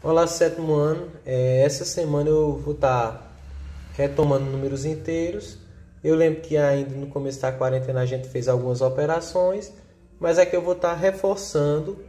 Olá, sétimo ano. Essa semana eu vou estar retomando números inteiros. Eu lembro que ainda no começo da quarentena a gente fez algumas operações, mas aqui eu vou estar reforçando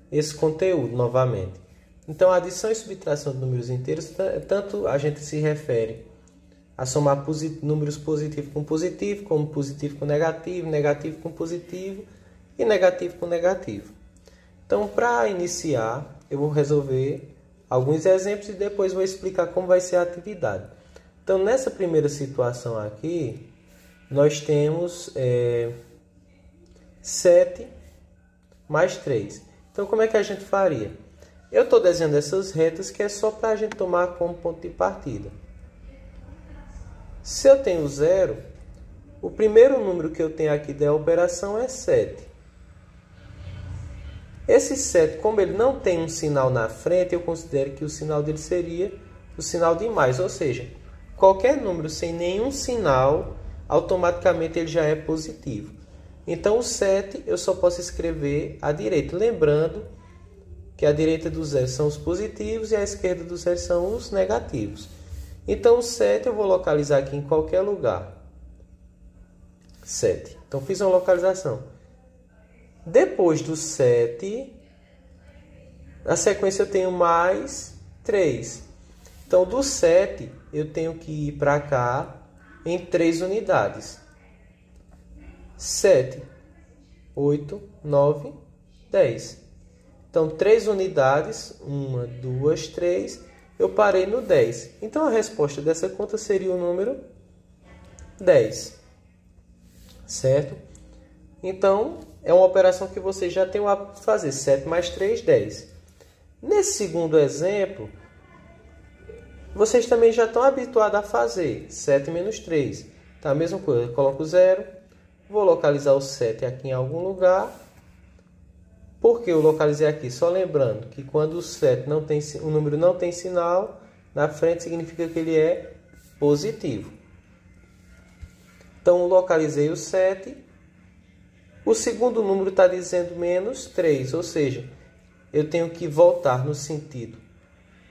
esse conteúdo novamente. Então, a adição e subtração de números inteiros, tanto a gente se refere a somar números positivos com positivo, como positivo com negativo, negativo com positivo e negativo com negativo. Então, para iniciar, eu vou resolver alguns exemplos e depois vou explicar como vai ser a atividade. Então, nessa primeira situação aqui, nós temos 7 mais 3. Então, como é que a gente faria? Eu estou desenhando essas retas que é só para a gente tomar como ponto de partida. Se eu tenho 0, o primeiro número que eu tenho aqui da operação é 7. Esse 7, como ele não tem um sinal na frente, eu considero que o sinal dele seria o sinal de mais. Ou seja, qualquer número sem nenhum sinal, automaticamente ele já é positivo. Então, o 7 eu só posso escrever à direita. Lembrando que a direita do 0 são os positivos e a esquerda do 0 são os negativos. Então, o 7 eu vou localizar aqui em qualquer lugar. 7. Então, fiz uma localização. Depois do 7, na sequência eu tenho mais 3. Então, do 7, eu tenho que ir para cá em 3 unidades. 7, 8, 9, 10. Então, 3 unidades, 1, 2, 3, eu parei no 10. Então, a resposta dessa conta seria o número 10. Certo? Então, é uma operação que você já tem o hábito de fazer. 7 mais 3, 10. Nesse segundo exemplo, vocês também já estão habituados a fazer. 7 menos 3. Tá a mesma coisa. Eu coloco 0. Vou localizar o 7 aqui em algum lugar. Por que eu localizei aqui? Só lembrando que quando o número não tem sinal, na frente significa que ele é positivo. Então, localizei o 7. O segundo número está dizendo menos 3, ou seja, eu tenho que voltar no sentido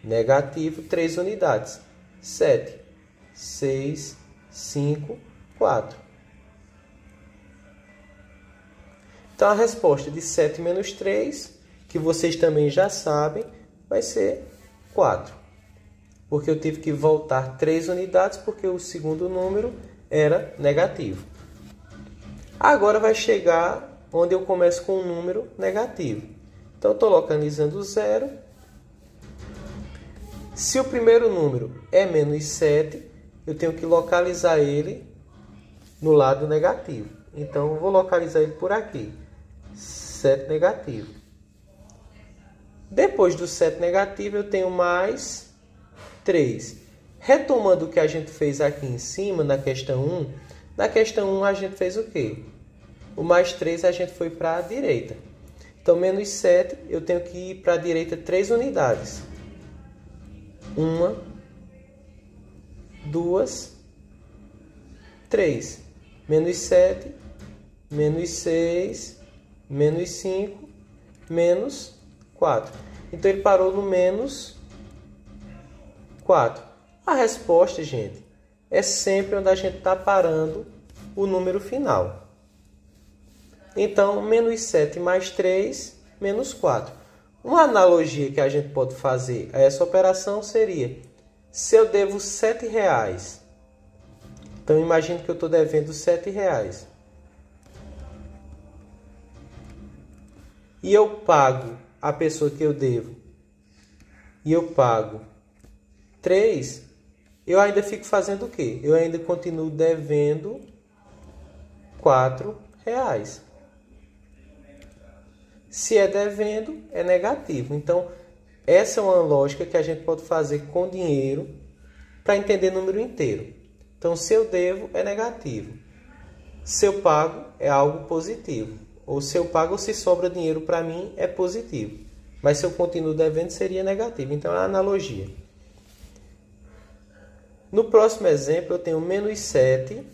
negativo 3 unidades. 7, 6, 5, 4. Então, a resposta de 7 menos 3, que vocês também já sabem, vai ser 4. Porque eu tive que voltar 3 unidades, porque o segundo número era negativo. Agora vai chegar onde eu começo com um número negativo. Então, estou localizando o 0. Se o primeiro número é menos 7, eu tenho que localizar ele no lado negativo. Então, eu vou localizar ele por aqui. 7 negativo. Depois do 7 negativo, eu tenho mais 3. Retomando o que a gente fez aqui em cima, na questão 1, na questão 1 a gente fez o quê? O mais 3 a gente foi para a direita. Então, menos 7, eu tenho que ir para a direita 3 unidades. 1, 2, 3. Menos 7, menos 6, menos 5, menos 4. Então, ele parou no menos 4. A resposta, gente, é sempre onde a gente está parando o número final. Então, menos 7 mais 3, menos 4. Uma analogia que a gente pode fazer a essa operação seria, se eu devo R$7, então imagine que eu estou devendo R$7. E eu pago a pessoa que eu devo, e eu pago 3, eu ainda fico fazendo o quê? Eu ainda continuo devendo R$4. Se é devendo, é negativo. Então, essa é uma lógica que a gente pode fazer com dinheiro para entender número inteiro. Então, se eu devo, é negativo. Se eu pago, é algo positivo. Ou se eu pago ou se sobra dinheiro para mim, é positivo. Mas se eu continuo devendo, seria negativo. Então, é a analogia. No próximo exemplo, eu tenho menos 7.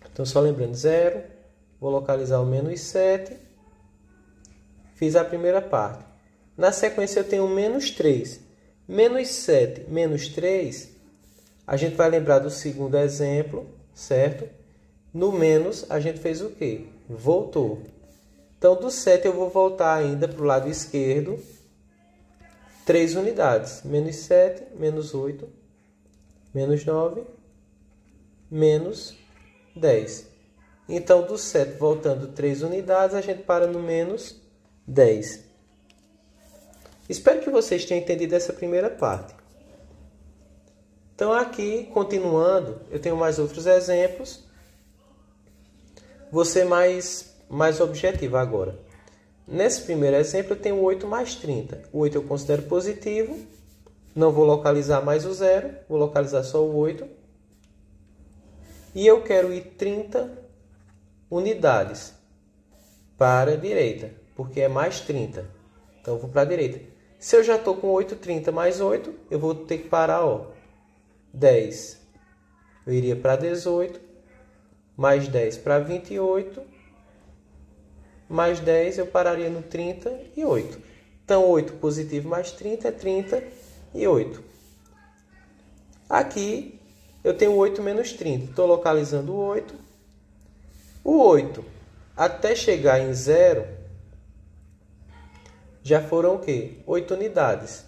Então, só lembrando, 0. Vou localizar o menos 7. Fiz a primeira parte. Na sequência eu tenho menos 3. Menos 7 menos 3, a gente vai lembrar do segundo exemplo, certo? No menos, a gente fez o quê? Voltou. Então, do 7 eu vou voltar ainda para o lado esquerdo. 3 unidades. Menos 7, menos 8, menos 9, menos 10. Então, do 7 voltando 3 unidades, a gente para no menos 10. Espero que vocês tenham entendido essa primeira parte. Então, aqui, continuando, eu tenho mais outros exemplos. Vou ser mais objetivo agora. Nesse primeiro exemplo, eu tenho 8 mais 30. O 8 eu considero positivo. Não vou localizar mais o 0. Vou localizar só o 8. E eu quero ir 30 unidades para a direita, porque é mais 30. Então, eu vou para a direita. Se eu já estou com 8, 30 mais 8, eu vou ter que parar, ó, 10. Eu iria para 18, mais 10 para 28, mais 10 eu pararia no 38. Então, 8 positivo mais 30 é 38. Aqui, eu tenho 8 menos 30. Estou localizando o 8. O 8, até chegar em 0, já foram o quê? 8 unidades.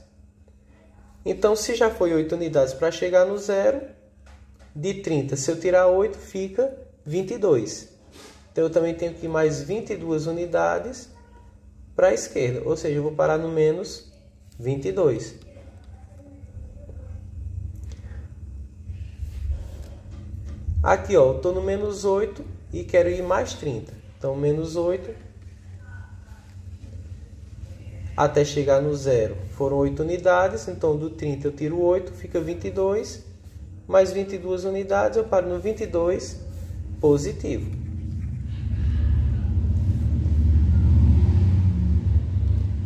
Então, se já foi 8 unidades para chegar no 0, de 30, se eu tirar 8, fica 22. Então, eu também tenho que ir mais 22 unidades para a esquerda. Ou seja, eu vou parar no menos 22. Aqui, ó, eu estou no menos 8 e quero ir mais 30. Então, menos 8 até chegar no 0 foram 8 unidades. Então, do 30 eu tiro 8, fica 22. Mais 22 unidades, eu paro no 22 positivo.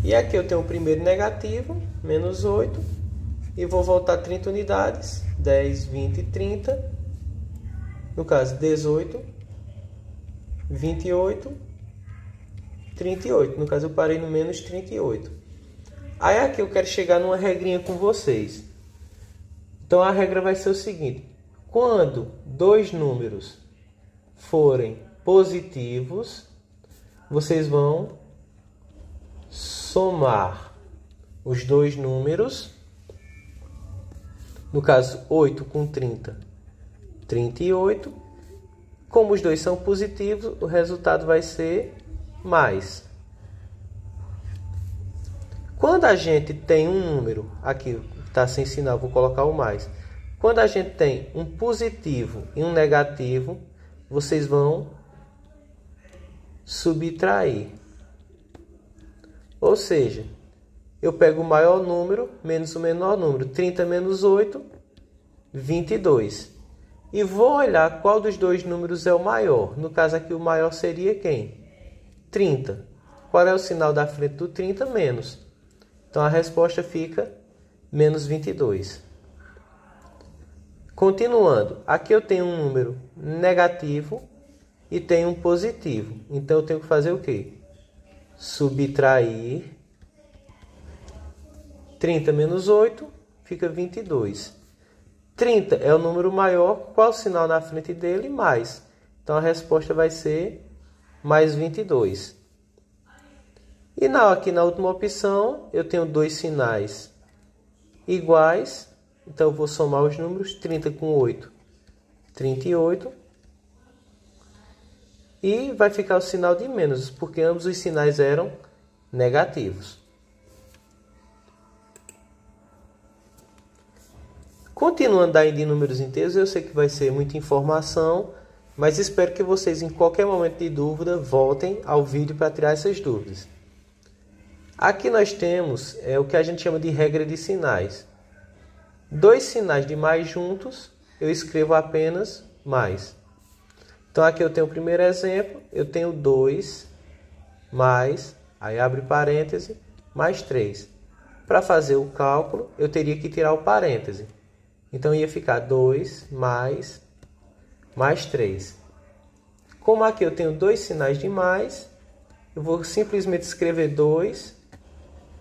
E aqui eu tenho o primeiro negativo, menos 8. E vou voltar 30 unidades. 10, 20, 30. No caso, 18, 28, 38. No caso, eu parei no menos 38. Aí aqui eu quero chegar numa regrinha com vocês. Então, a regra vai ser o seguinte. Quando dois números forem positivos, vocês vão somar os dois números. No caso, 8 com 30, 38. Como os dois são positivos, o resultado vai ser mais. Quando a gente tem um número, aqui está sem sinal, vou colocar o mais. Quando a gente tem um positivo e um negativo, vocês vão subtrair. Ou seja, eu pego o maior número menos o menor número. 30 menos 8, 22. E vou olhar qual dos dois números é o maior. No caso aqui, o maior seria quem? 30. Qual é o sinal da frente do 30? Menos. Então, a resposta fica menos 22. Continuando. Aqui eu tenho um número negativo e tenho um positivo. Então, eu tenho que fazer o quê? Subtrair. 30 menos 8 fica 22. 30 é o número maior. Qual o sinal na frente dele? Mais. Então, a resposta vai ser mais 22. E aqui na última opção, eu tenho dois sinais iguais. Então, eu vou somar os números. 30 com 8, 38. E vai ficar o sinal de menos, porque ambos os sinais eram negativos. Continuando aí de números inteiros, eu sei que vai ser muita informação, mas espero que vocês, em qualquer momento de dúvida, voltem ao vídeo para tirar essas dúvidas. Aqui nós temos o que a gente chama de regra de sinais. Dois sinais de mais juntos, eu escrevo apenas mais. Então, aqui eu tenho o primeiro exemplo, eu tenho 2 mais, aí abre parêntese, mais 3. Para fazer o cálculo, eu teria que tirar o parêntese. Então, ia ficar 2 mais 3. Como aqui eu tenho dois sinais de mais, eu vou simplesmente escrever 2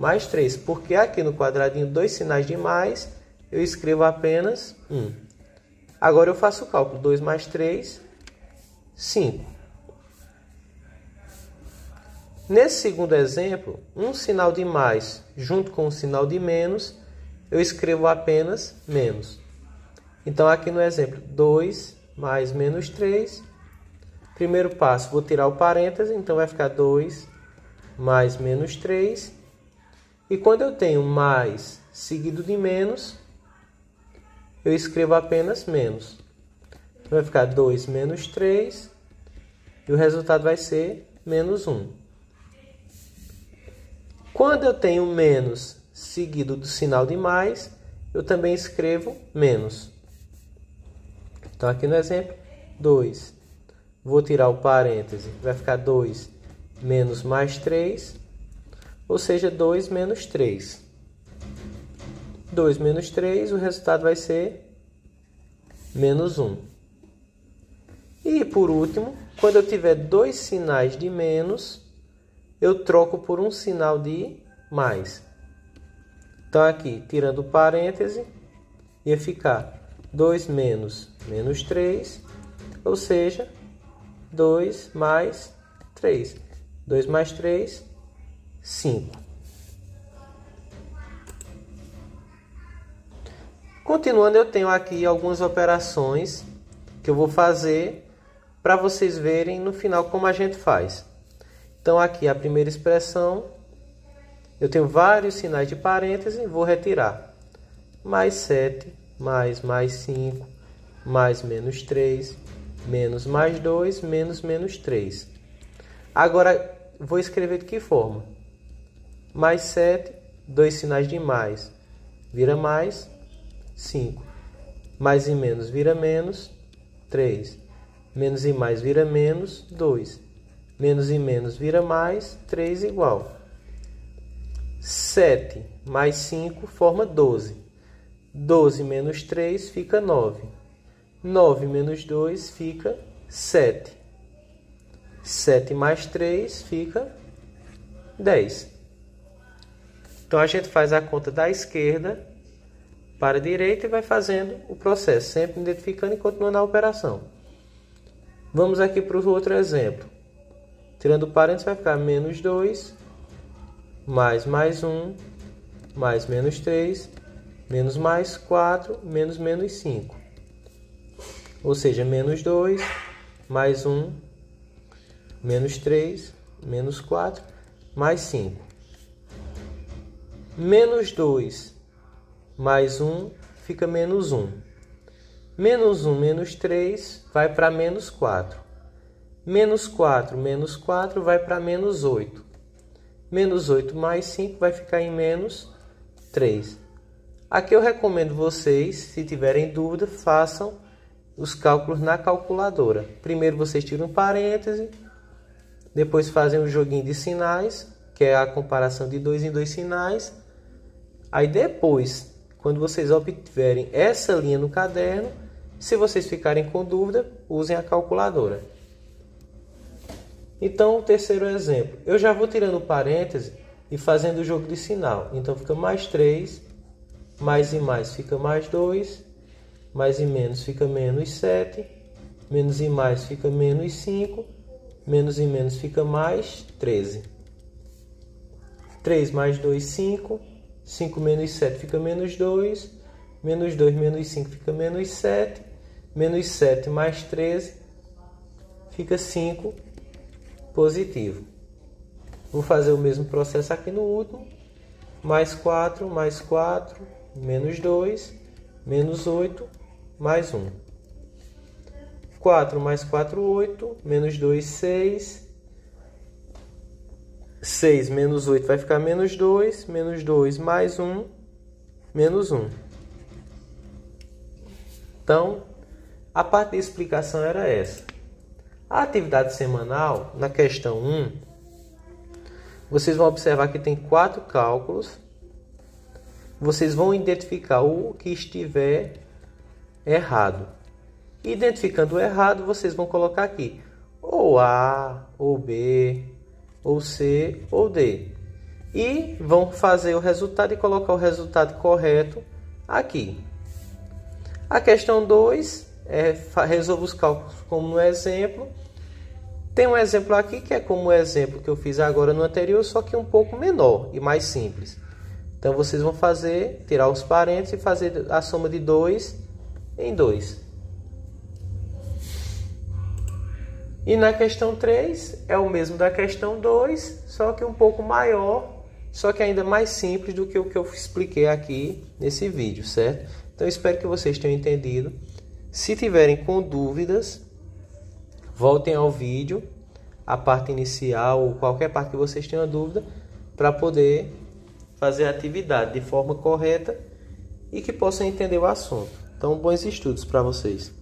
mais 3. Porque aqui no quadradinho, 2 sinais de mais, eu escrevo apenas 1. Agora eu faço o cálculo. 2 mais 3, 5. Nesse segundo exemplo, um sinal de mais junto com um sinal de menos, eu escrevo apenas menos. Então, aqui no exemplo, 2 mais menos 3. Primeiro passo, vou tirar o parêntese, então vai ficar 2 mais menos 3. E quando eu tenho mais seguido de menos, eu escrevo apenas menos. Então, vai ficar 2 menos 3. E o resultado vai ser menos 1. Quando eu tenho menos seguido do sinal de mais, eu também escrevo menos. Então, aqui no exemplo, 2. Vou tirar o parêntese, vai ficar 2 menos mais 3, ou seja, 2 menos 3. 2 menos 3, o resultado vai ser menos 1. E, por último, quando eu tiver 2 sinais de menos, eu troco por um sinal de mais. Então, aqui, tirando o parêntese, ia ficar 2 menos menos 3, ou seja, 2 mais 3. 2 mais 3, 5. Continuando, eu tenho aqui algumas operações que eu vou fazer para vocês verem no final como a gente faz. Então, aqui a primeira expressão, eu tenho vários sinais de parêntese, vou retirar. Mais 7, mais 5, mais menos 3, menos mais 2, menos menos 3. Agora, vou escrever de que forma? Mais 7, 2 sinais de mais, vira mais, 5. Mais e menos vira menos, 3. Menos e mais vira menos, 2. Menos e menos vira mais, 3 igual. 7 mais 5 forma 12. 12 menos 3 fica 9. 9 menos 2 fica 7. 7 mais 3 fica 10. Então, a gente faz a conta da esquerda para a direita e vai fazendo o processo, sempre identificando e continuando a operação. Vamos aqui para o outro exemplo. Tirando o parênteses, vai ficar menos 2, mais 1, mais menos 3, menos mais 4, menos menos 5. Ou seja, menos 2, mais 1, menos 3, menos 4, mais 5. Menos 2, mais 1, fica menos 1. Menos 1, menos 3, vai para menos 4. Menos 4 vai para menos 8. Menos 8 mais 5 vai ficar em menos 3. Aqui eu recomendo vocês, se tiverem dúvida, façam os cálculos na calculadora. Primeiro vocês tiram um parêntese, depois fazem um joguinho de sinais, que é a comparação de 2 em 2 sinais. Aí depois, quando vocês obtiverem essa linha no caderno, se vocês ficarem com dúvida, usem a calculadora. Então, o terceiro exemplo. Eu já vou tirando o parêntese e fazendo o jogo de sinal. Então, fica mais 3, mais e mais fica mais 2, mais e menos fica menos 7, menos e mais fica menos 5, menos e menos fica mais 13. 3 mais 2, 5. 5 menos 7 fica menos 2. Menos 2 menos 5 fica menos 7. Menos 7 mais 13 fica 5 positivo. Vou fazer o mesmo processo aqui no último. Mais 4, menos 2, menos 8, mais 1. 4 mais 4, 8, menos 2, 6. 6 menos 8 vai ficar menos 2 mais 1, menos 1. Então, a parte de explicação era essa. A atividade semanal, na questão 1, vocês vão observar que tem 4 cálculos. Vocês vão identificar o que estiver errado. Identificando o errado, vocês vão colocar aqui ou A, ou B, ou C, ou D. e vão fazer o resultado e colocar o resultado correto aqui. A questão 2 resolva os cálculos como no exemplo. Tem um exemplo aqui que é como o exemplo que eu fiz agora no anterior, só que um pouco menor e mais simples. Então vocês vão tirar os parênteses e fazer a soma de 2 em 2. E na questão 3 é o mesmo da questão 2, só que um pouco maior, só que ainda mais simples do que o que eu expliquei aqui nesse vídeo, certo? Então espero que vocês tenham entendido. Se tiverem com dúvidas, voltem ao vídeo, a parte inicial ou qualquer parte que vocês tenham dúvida, para poder fazer a atividade de forma correta e que possam entender o assunto. Então, bons estudos para vocês.